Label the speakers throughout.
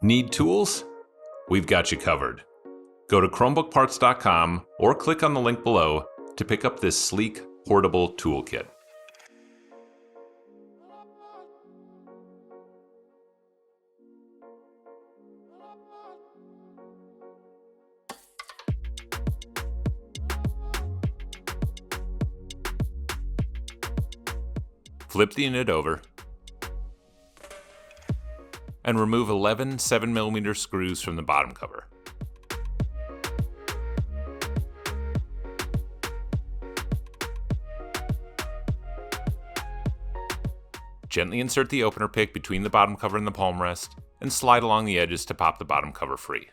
Speaker 1: Need tools? We've got you covered. Go to ChromebookParts.com or click on the link below to pick up this sleek, portable toolkit. Flip the unit over and remove 11 7mm screws from the bottom cover. Gently insert the opener pick between the bottom cover and the palm rest and slide along the edges to pop the bottom cover free.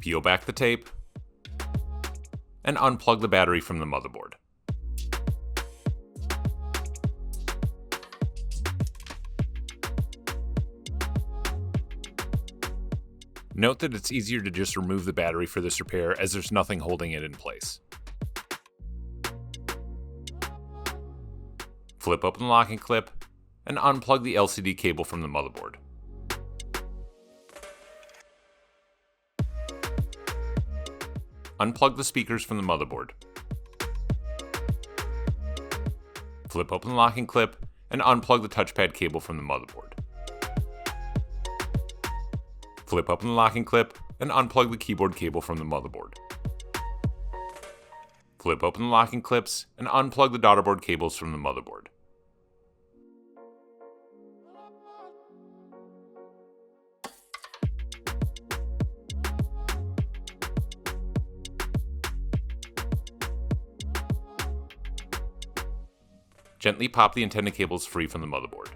Speaker 1: Peel back the tape and unplug the battery from the motherboard. Note that it's easier to just remove the battery for this repair as there's nothing holding it in place. Flip open the locking clip and unplug the LCD cable from the motherboard. Unplug the speakers from the motherboard. Flip open the locking clip and unplug the touchpad cable from the motherboard. Flip open the locking clip and unplug the keyboard cable from the motherboard. Flip open the locking clips and unplug the daughterboard cables from the motherboard. Gently pop the antenna cables free from the motherboard.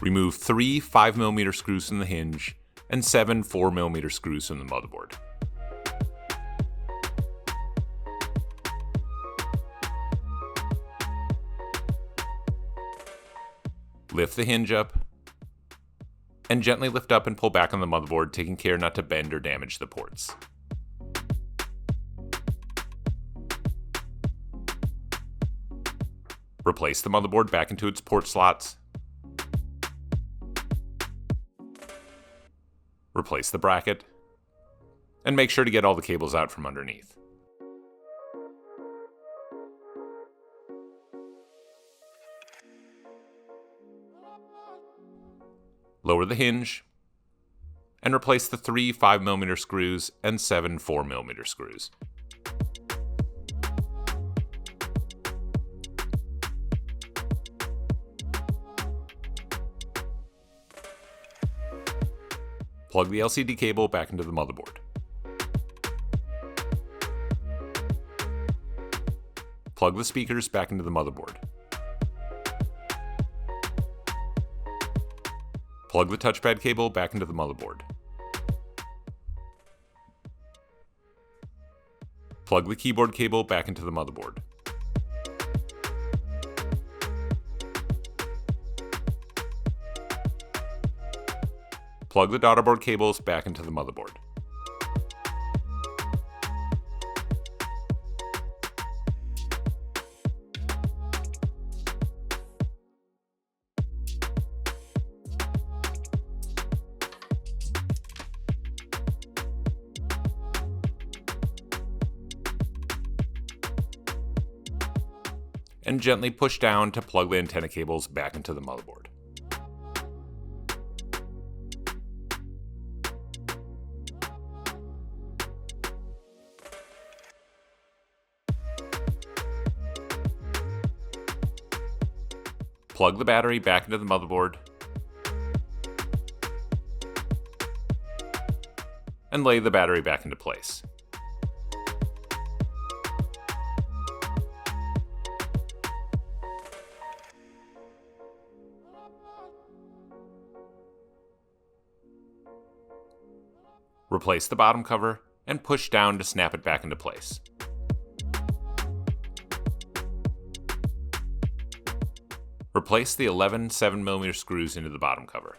Speaker 1: Remove 3 5mm screws from the hinge and 7 4mm screws from the motherboard. Lift the hinge up and gently lift up and pull back on the motherboard, taking care not to bend or damage the ports. Replace the motherboard back into its port slots. Replace the bracket. And make sure to get all the cables out from underneath. Lower the hinge. And replace the 3 5mm screws and 7 4mm screws. Plug the LCD cable back into the motherboard. Plug the speakers back into the motherboard. Plug the touchpad cable back into the motherboard. Plug the keyboard cable back into the motherboard. Plug the daughterboard cables back into the motherboard. And gently push down to plug the antenna cables back into the motherboard. Plug the battery back into the motherboard and lay the battery back into place. Replace the bottom cover and push down to snap it back into place. Replace the 11 7mm screws into the bottom cover.